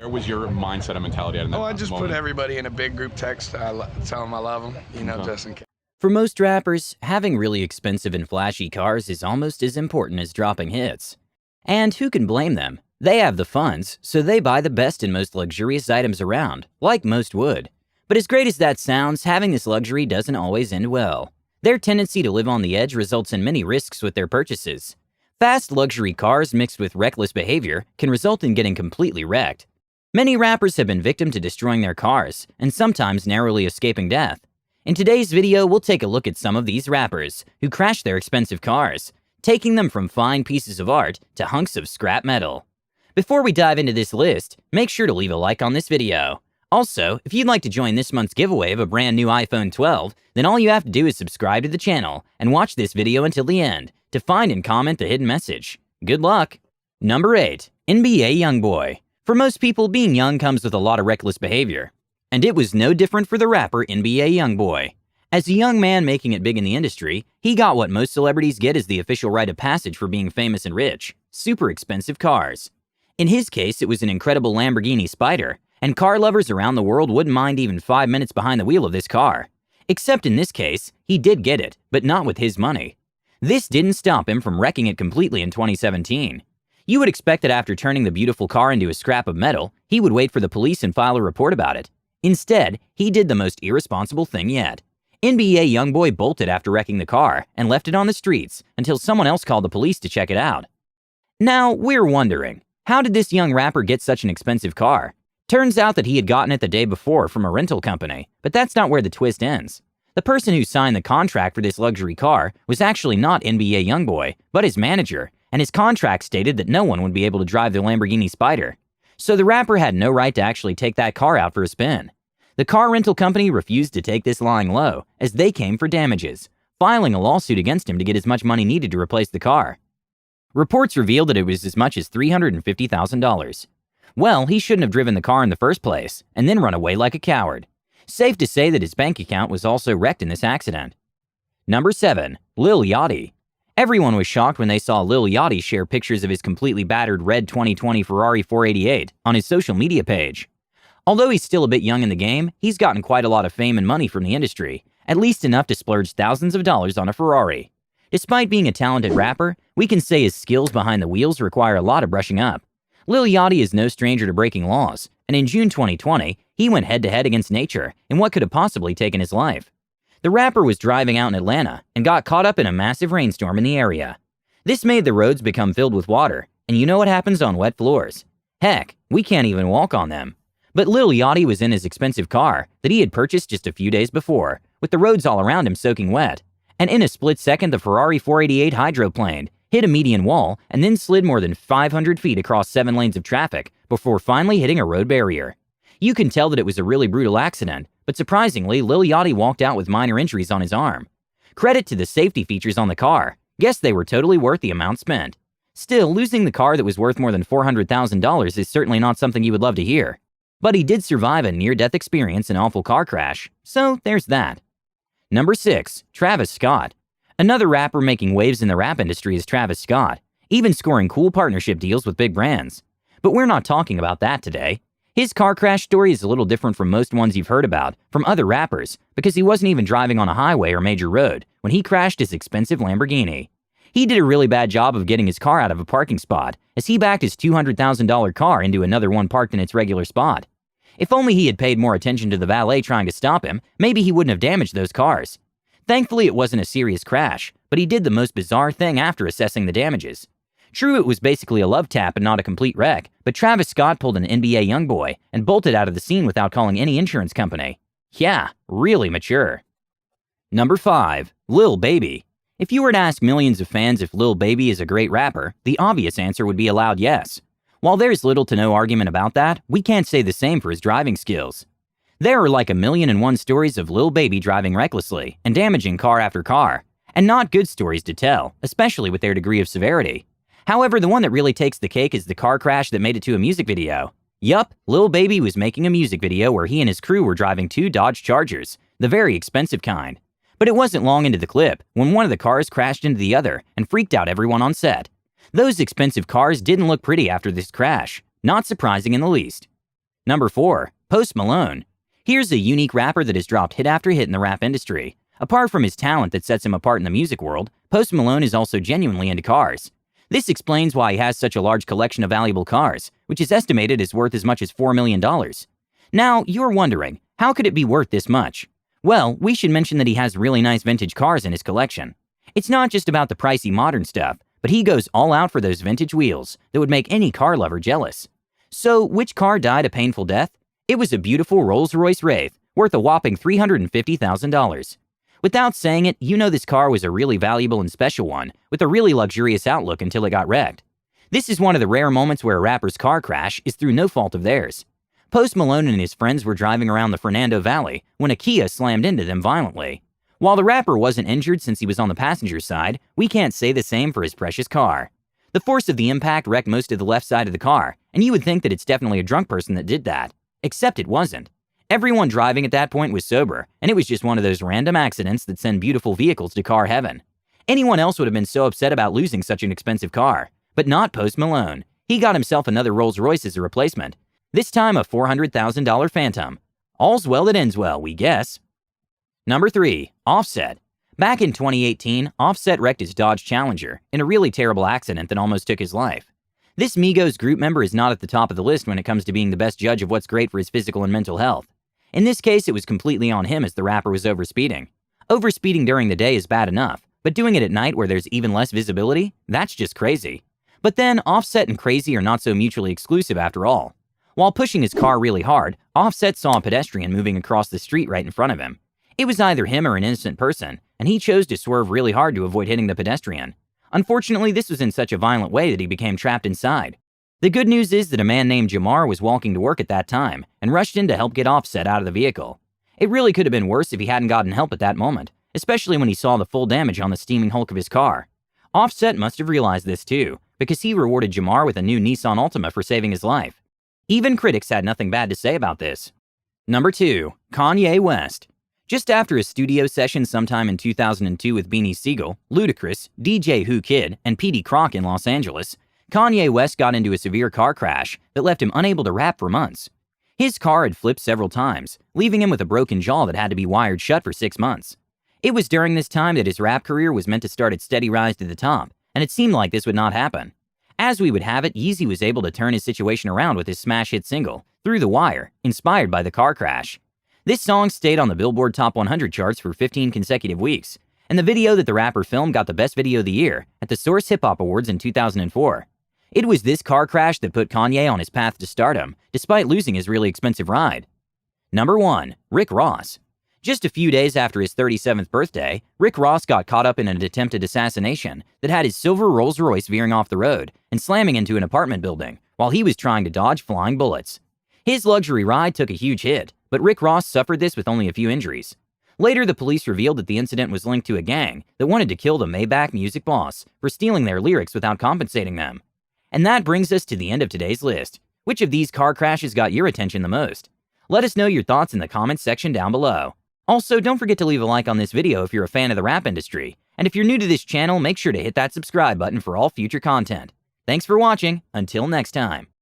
Where was your mindset and mentality at in that Oh, I just moment? put everybody in a big group text. Tell them I love them, just in case. For most rappers, having really expensive and flashy cars is almost as important as dropping hits. And who can blame them? They have the funds, so they buy the best and most luxurious items around, like most would. But as great as that sounds, having this luxury doesn't always end well. Their tendency to live on the edge results in many risks with their purchases. Fast luxury cars mixed with reckless behavior can result in getting completely wrecked. Many rappers have been victim to destroying their cars, and sometimes narrowly escaping death. In today's video, we'll take a look at some of these rappers who crashed their expensive cars, taking them from fine pieces of art to hunks of scrap metal. Before we dive into this list, make sure to leave a like on this video. Also, if you'd like to join this month's giveaway of a brand new iPhone 12, then all you have to do is subscribe to the channel and watch this video until the end to find and comment the hidden message. Good luck! Number 8. NBA Youngboy. For most people, being young comes with a lot of reckless behavior. And it was no different for the rapper NBA Youngboy. As a young man making it big in the industry, he got what most celebrities get as the official rite of passage for being famous and rich: super expensive cars. In his case, it was an incredible Lamborghini Spider, and car lovers around the world wouldn't mind even 5 minutes behind the wheel of this car. Except in this case, he did get it, but not with his money. This didn't stop him from wrecking it completely in 2017. You would expect that after turning the beautiful car into a scrap of metal, he would wait for the police and file a report about it. Instead, he did the most irresponsible thing yet. NBA Youngboy bolted after wrecking the car and left it on the streets until someone else called the police to check it out. Now, we're wondering, how did this young rapper get such an expensive car? Turns out that he had gotten it the day before from a rental company, but that's not where the twist ends. The person who signed the contract for this luxury car was actually not NBA Youngboy, but his manager, and his contract stated that no one would be able to drive the Lamborghini Spider. So the rapper had no right to actually take that car out for a spin. The car rental company refused to take this lying low, as they came for damages, filing a lawsuit against him to get as much money needed to replace the car. Reports revealed that it was as much as $350,000. Well, he shouldn't have driven the car in the first place, and then run away like a coward. Safe to say that his bank account was also wrecked in this accident. Number 7. Lil Yachty. Everyone was shocked when they saw Lil Yachty share pictures of his completely battered red 2020 Ferrari 488 on his social media page. Although he's still a bit young in the game, he's gotten quite a lot of fame and money from the industry, at least enough to splurge thousands of dollars on a Ferrari. Despite being a talented rapper, we can say his skills behind the wheels require a lot of brushing up. Lil Yachty is no stranger to breaking laws, and in June 2020, he went head-to-head against nature in what could have possibly taken his life. The rapper was driving out in Atlanta and got caught up in a massive rainstorm in the area. This made the roads become filled with water, and you know what happens on wet floors? Heck, we can't even walk on them. But Lil Yachty was in his expensive car that he had purchased just a few days before, with the roads all around him soaking wet. And in a split second, the Ferrari 488 hydroplaned, hit a median wall, and then slid more than 500 feet across 7 lanes of traffic before finally hitting a road barrier. You can tell that it was a really brutal accident, but surprisingly, Lil Yachty walked out with minor injuries on his arm. Credit to the safety features on the car. Guess they were totally worth the amount spent. Still, losing the car that was worth more than $400,000 is certainly not something you would love to hear. But he did survive a near-death experience in an awful car crash, so there's that. Number 6. Travis Scott. Another rapper making waves in the rap industry is Travis Scott, even scoring cool partnership deals with big brands. But we're not talking about that today. His car crash story is a little different from most ones you've heard about from other rappers because he wasn't even driving on a highway or major road when he crashed his expensive Lamborghini. He did a really bad job of getting his car out of a parking spot as he backed his $200,000 car into another one parked in its regular spot. If only he had paid more attention to the valet trying to stop him, maybe he wouldn't have damaged those cars. Thankfully, it wasn't a serious crash, but he did the most bizarre thing after assessing the damages. True, it was basically a love tap and not a complete wreck, but Travis Scott pulled an NBA Youngboy and bolted out of the scene without calling any insurance company. Yeah, really mature. Number 5. Lil Baby. If you were to ask millions of fans if Lil Baby is a great rapper, the obvious answer would be a loud yes. While there's little to no argument about that, we can't say the same for his driving skills. There are like 1,000,001 stories of Lil Baby driving recklessly and damaging car after car, and not good stories to tell, especially with their degree of severity. However, the one that really takes the cake is the car crash that made it to a music video. Yup, Lil Baby was making a music video where he and his crew were driving 2 Dodge Chargers, the very expensive kind. But it wasn't long into the clip when one of the cars crashed into the other and freaked out everyone on set. Those expensive cars didn't look pretty after this crash, not surprising in the least. Number 4. Post Malone. Here's a unique rapper that has dropped hit after hit in the rap industry. Apart from his talent that sets him apart in the music world, Post Malone is also genuinely into cars. This explains why he has such a large collection of valuable cars, which is estimated is worth as much as $4 million. Now, you're wondering, how could it be worth this much? Well, we should mention that he has really nice vintage cars in his collection. It's not just about the pricey modern stuff, but he goes all out for those vintage wheels that would make any car lover jealous. So, which car died a painful death? It was a beautiful Rolls-Royce Wraith, worth a whopping $350,000. Without saying it, you know this car was a really valuable and special one, with a really luxurious outlook until it got wrecked. This is one of the rare moments where a rapper's car crash is through no fault of theirs. Post Malone and his friends were driving around the Fernando Valley when a Kia slammed into them violently. While the rapper wasn't injured since he was on the passenger side, we can't say the same for his precious car. The force of the impact wrecked most of the left side of the car, and you would think that it's definitely a drunk person that did that. Except it wasn't. Everyone driving at that point was sober, and it was just one of those random accidents that send beautiful vehicles to car heaven. Anyone else would have been so upset about losing such an expensive car, but not Post Malone. He got himself another Rolls-Royce as a replacement, this time a $400,000 Phantom. All's well that ends well, we guess. Number 3. Offset. Back in 2018, Offset wrecked his Dodge Challenger in a really terrible accident that almost took his life. This Migos group member is not at the top of the list when it comes to being the best judge of what's great for his physical and mental health. In this case, it was completely on him as the rapper was overspeeding. Overspeeding during the day is bad enough, but doing it at night where there's even less visibility? That's just crazy. But then, Offset and crazy are not so mutually exclusive after all. While pushing his car really hard, Offset saw a pedestrian moving across the street right in front of him. It was either him or an innocent person, and he chose to swerve really hard to avoid hitting the pedestrian. Unfortunately, this was in such a violent way that he became trapped inside. The good news is that a man named Jamar was walking to work at that time and rushed in to help get Offset out of the vehicle. It really could have been worse if he hadn't gotten help at that moment, especially when he saw the full damage on the steaming hulk of his car. Offset must have realized this too, because he rewarded Jamar with a new Nissan Altima for saving his life. Even critics had nothing bad to say about this. Number 2. Kanye West. Just after a studio session sometime in 2002 with Beanie Sigel, Ludacris, DJ Who Kid, and Petey Croc in Los Angeles, Kanye West got into a severe car crash that left him unable to rap for months. His car had flipped several times, leaving him with a broken jaw that had to be wired shut for 6 months. It was during this time that his rap career was meant to start its steady rise to the top, and it seemed like this would not happen. As we would have it, Yeezy was able to turn his situation around with his smash hit single, Through the Wire, inspired by the car crash. This song stayed on the Billboard Top 100 charts for 15 consecutive weeks, and the video that the rapper filmed got the Best Video of the Year at the Source Hip Hop Awards in 2004. It was this car crash that put Kanye on his path to stardom, despite losing his really expensive ride. Number 1. Rick Ross. Just a few days after his 37th birthday, Rick Ross got caught up in an attempted assassination that had his silver Rolls-Royce veering off the road and slamming into an apartment building while he was trying to dodge flying bullets. His luxury ride took a huge hit, but Rick Ross suffered this with only a few injuries. Later, the police revealed that the incident was linked to a gang that wanted to kill the Maybach music boss for stealing their lyrics without compensating them. And that brings us to the end of today's list. Which of these car crashes got your attention the most? Let us know your thoughts in the comments section down below. Also, don't forget to leave a like on this video if you're a fan of the rap industry. And if you're new to this channel, make sure to hit that subscribe button for all future content. Thanks for watching. Until next time.